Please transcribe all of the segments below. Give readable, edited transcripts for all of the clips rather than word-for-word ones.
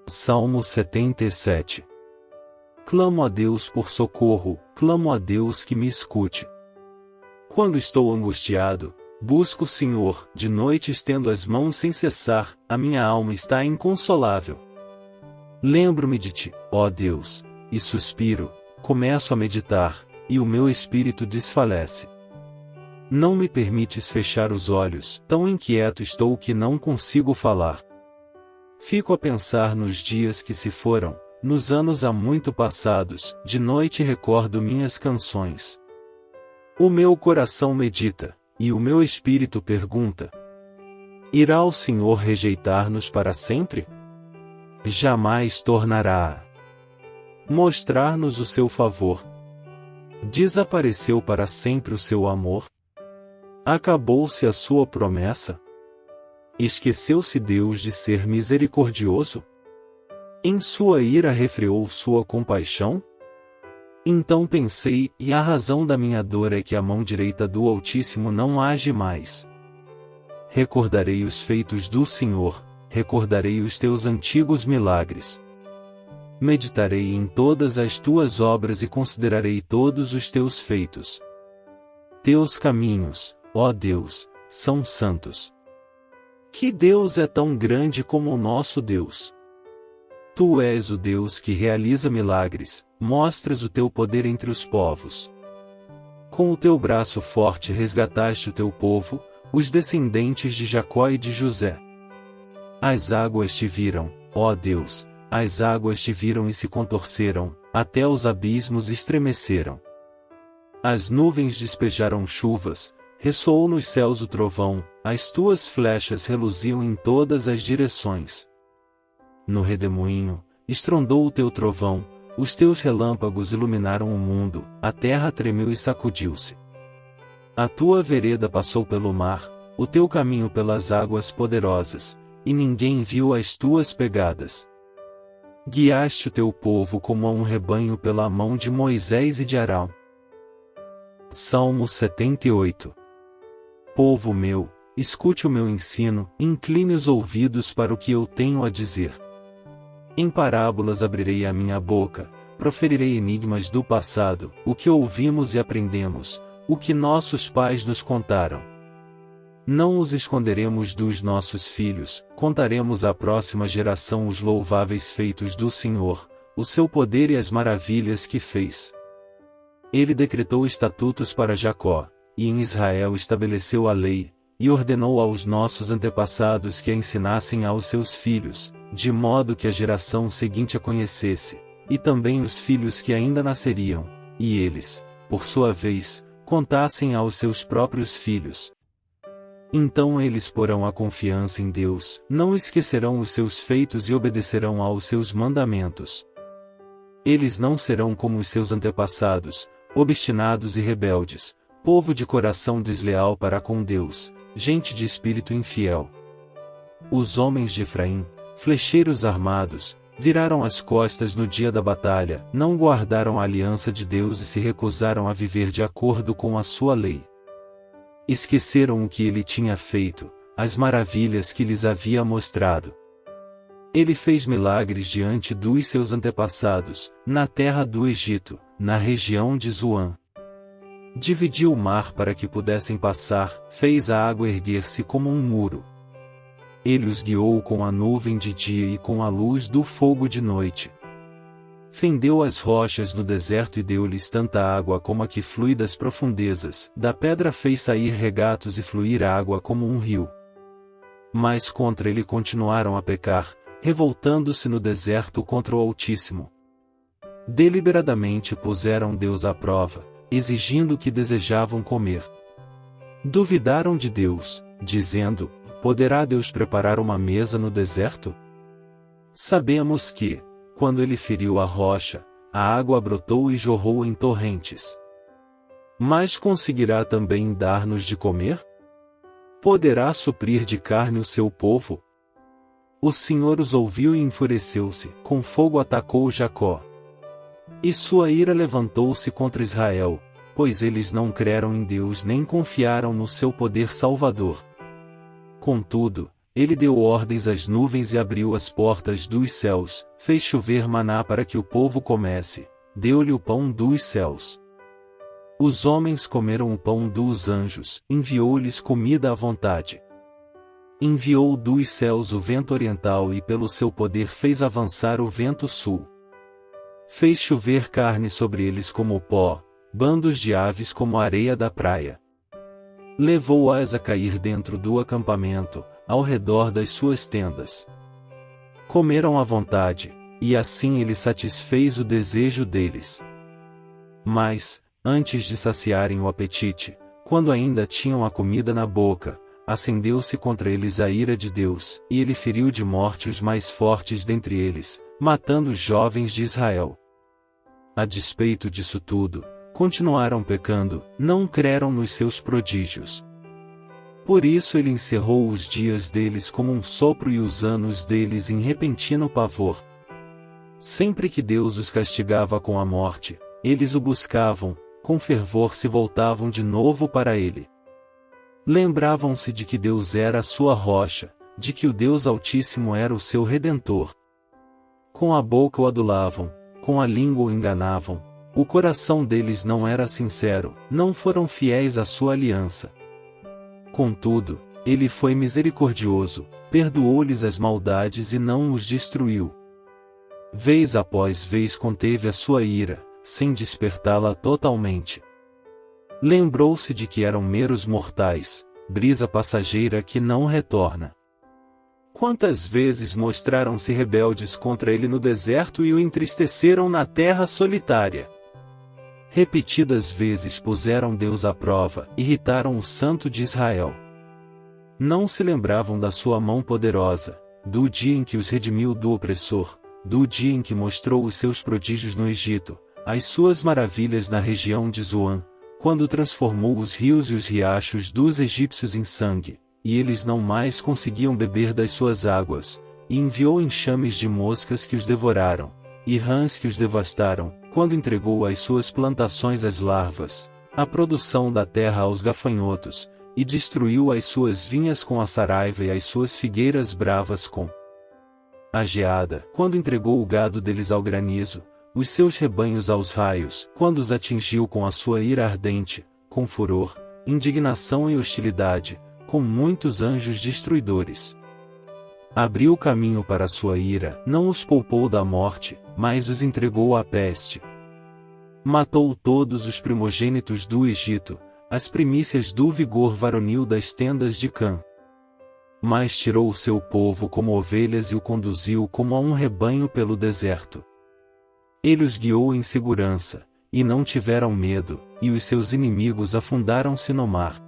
Salmo 77. Clamo a Deus por socorro, clamo a Deus que me escute. Quando estou angustiado, busco o Senhor, de noite estendo as mãos sem cessar, a minha alma está inconsolável. Lembro-me de ti, ó Deus, e suspiro, começo a meditar, e o meu espírito desfalece. Não me permites fechar os olhos, tão inquieto estou que não consigo falar. Fico a pensar nos dias que se foram, nos anos há muito passados, de noite recordo minhas canções. O meu coração medita, e o meu espírito pergunta: irá o Senhor rejeitar-nos para sempre? Jamais tornará a mostrar-nos o seu favor. Desapareceu para sempre o seu amor? Acabou-se a sua promessa? Esqueceu-se Deus de ser misericordioso? Em sua ira refreou sua compaixão? Então pensei, e a razão da minha dor é que a mão direita do Altíssimo não age mais. Recordarei os feitos do Senhor, recordarei os teus antigos milagres. Meditarei em todas as tuas obras e considerarei todos os teus feitos. Teus caminhos, ó Deus, são santos. Que Deus é tão grande como o nosso Deus? Tu és o Deus que realiza milagres, mostras o teu poder entre os povos. Com o teu braço forte resgataste o teu povo, os descendentes de Jacó e de José. As águas te viram, ó Deus, as águas te viram e se contorceram, até os abismos estremeceram. As nuvens despejaram chuvas, ressoou nos céus o trovão, as tuas flechas reluziam em todas as direções. No redemoinho, estrondou o teu trovão, os teus relâmpagos iluminaram o mundo, a terra tremeu e sacudiu-se. A tua vereda passou pelo mar, o teu caminho pelas águas poderosas, e ninguém viu as tuas pegadas. Guiaste o teu povo como a um rebanho pela mão de Moisés e de Arão. Salmo 78. Povo meu, escute o meu ensino, incline os ouvidos para o que eu tenho a dizer. Em parábolas abrirei a minha boca, proferirei enigmas do passado, o que ouvimos e aprendemos, o que nossos pais nos contaram. Não os esconderemos dos nossos filhos, contaremos à próxima geração os louváveis feitos do Senhor, o seu poder e as maravilhas que fez. Ele decretou estatutos para Jacó, e em Israel estabeleceu a lei, e ordenou aos nossos antepassados que a ensinassem aos seus filhos, de modo que a geração seguinte a conhecesse, e também os filhos que ainda nasceriam, e eles, por sua vez, contassem aos seus próprios filhos. Então eles porão a confiança em Deus, não esquecerão os seus feitos e obedecerão aos seus mandamentos. Eles não serão como os seus antepassados, obstinados e rebeldes, povo de coração desleal para com Deus, gente de espírito infiel. Os homens de Efraim, flecheiros armados, viraram as costas no dia da batalha, não guardaram a aliança de Deus e se recusaram a viver de acordo com a sua lei. Esqueceram o que ele tinha feito, as maravilhas que lhes havia mostrado. Ele fez milagres diante dos seus antepassados, na terra do Egito, na região de Zoan. Dividiu o mar para que pudessem passar, fez a água erguer-se como um muro. Ele os guiou com a nuvem de dia e com a luz do fogo de noite. Fendeu as rochas no deserto e deu-lhes tanta água como a que flui das profundezas, da pedra fez sair regatos e fluir água como um rio. Mas contra ele continuaram a pecar, revoltando-se no deserto contra o Altíssimo. Deliberadamente puseram Deus à prova, exigindo o que desejavam comer. Duvidaram de Deus, dizendo: poderá Deus preparar uma mesa no deserto? Sabemos que, quando ele feriu a rocha, a água brotou e jorrou em torrentes. Mas conseguirá também dar-nos de comer? Poderá suprir de carne o seu povo? O Senhor os ouviu e enfureceu-se, com fogo atacou Jacó. E sua ira levantou-se contra Israel, pois eles não creram em Deus nem confiaram no seu poder salvador. Contudo, Ele deu ordens às nuvens e abriu as portas dos céus, fez chover maná para que o povo comesse, deu-lhe o pão dos céus. Os homens comeram o pão dos anjos, enviou-lhes comida à vontade. Enviou dos céus o vento oriental e pelo seu poder fez avançar o vento sul. Fez chover carne sobre eles como o pó, bandos de aves como a areia da praia. Levou-as a cair dentro do acampamento, ao redor das suas tendas. Comeram à vontade, e assim ele satisfez o desejo deles. Mas, antes de saciarem o apetite, quando ainda tinham a comida na boca, acendeu-se contra eles a ira de Deus, e ele feriu de morte os mais fortes dentre eles, matando os jovens de Israel. A despeito disso tudo, continuaram pecando, não creram nos seus prodígios. Por isso ele encerrou os dias deles como um sopro e os anos deles em repentino pavor. Sempre que Deus os castigava com a morte, eles o buscavam, com fervor se voltavam de novo para ele. Lembravam-se de que Deus era a sua rocha, de que o Deus Altíssimo era o seu Redentor. Com a boca o adulavam, com a língua o enganavam, o coração deles não era sincero, não foram fiéis à sua aliança. Contudo, ele foi misericordioso, perdoou-lhes as maldades e não os destruiu. Vez após vez conteve a sua ira, sem despertá-la totalmente. Lembrou-se de que eram meros mortais, brisa passageira que não retorna. Quantas vezes mostraram-se rebeldes contra ele no deserto e o entristeceram na terra solitária? Repetidas vezes puseram Deus à prova, irritaram o Santo de Israel. Não se lembravam da sua mão poderosa, do dia em que os redimiu do opressor, do dia em que mostrou os seus prodígios no Egito, as suas maravilhas na região de Zoan, quando transformou os rios e os riachos dos egípcios em sangue, e eles não mais conseguiam beber das suas águas, e enviou enxames de moscas que os devoraram, e rãs que os devastaram, quando entregou as suas plantações às larvas, a produção da terra aos gafanhotos, e destruiu as suas vinhas com a saraiva e as suas figueiras bravas com a geada, quando entregou o gado deles ao granizo, os seus rebanhos aos raios, quando os atingiu com a sua ira ardente, com furor, indignação e hostilidade, com muitos anjos destruidores. Abriu o caminho para a sua ira, não os poupou da morte, mas os entregou à peste. Matou todos os primogênitos do Egito, as primícias do vigor varonil das tendas de Cã. Mas tirou o seu povo como ovelhas e o conduziu como a um rebanho pelo deserto. Ele os guiou em segurança, e não tiveram medo, e os seus inimigos afundaram-se no mar.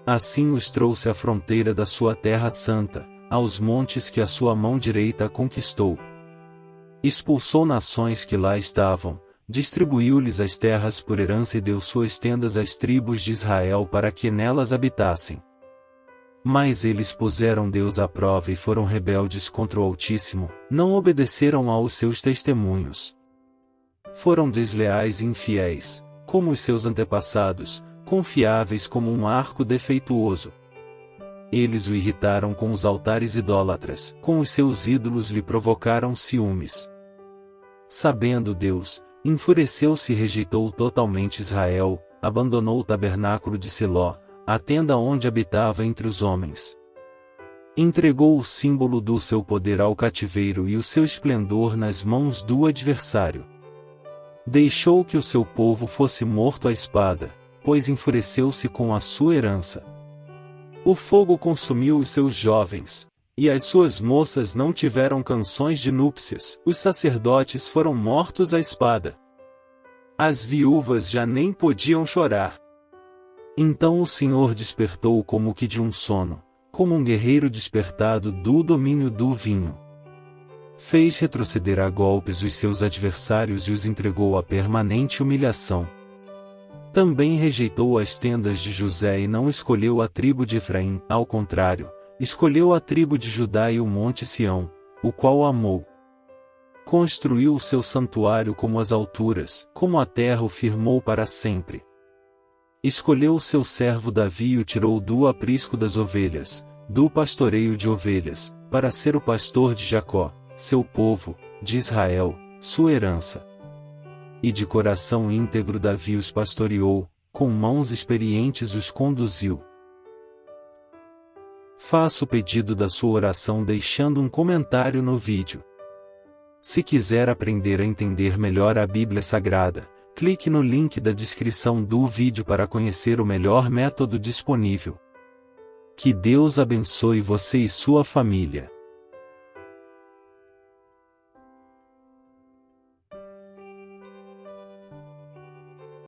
Assim os trouxe à fronteira da sua terra santa, aos montes que a sua mão direita conquistou. Expulsou nações que lá estavam, distribuiu-lhes as terras por herança e deu suas tendas às tribos de Israel para que nelas habitassem. Mas eles puseram Deus à prova e foram rebeldes contra o Altíssimo, não obedeceram aos seus testemunhos. Foram desleais e infiéis, como os seus antepassados, confiáveis como um arco defeituoso. Eles o irritaram com os altares idólatras, com os seus ídolos lhe provocaram ciúmes. Sabendo Deus, enfureceu-se e rejeitou totalmente Israel, abandonou o tabernáculo de Siló, a tenda onde habitava entre os homens. Entregou o símbolo do seu poder ao cativeiro e o seu esplendor nas mãos do adversário. Deixou que o seu povo fosse morto à espada, pois enfureceu-se com a sua herança. O fogo consumiu os seus jovens, e as suas moças não tiveram canções de núpcias, os sacerdotes foram mortos à espada. As viúvas já nem podiam chorar. Então o Senhor despertou como que de um sono, como um guerreiro despertado do domínio do vinho. Fez retroceder a golpes os seus adversários e os entregou à permanente humilhação. Também rejeitou as tendas de José e não escolheu a tribo de Efraim, ao contrário, escolheu a tribo de Judá e o monte Sião, o qual amou. Construiu o seu santuário como as alturas, como a terra o firmou para sempre. Escolheu o seu servo Davi e o tirou do aprisco das ovelhas, do pastoreio de ovelhas, para ser o pastor de Jacó, seu povo, de Israel, sua herança. E de coração íntegro Davi os pastoreou, com mãos experientes os conduziu. Faça o pedido da sua oração deixando um comentário no vídeo. Se quiser aprender a entender melhor a Bíblia Sagrada, clique no link da descrição do vídeo para conhecer o melhor método disponível. Que Deus abençoe você e sua família.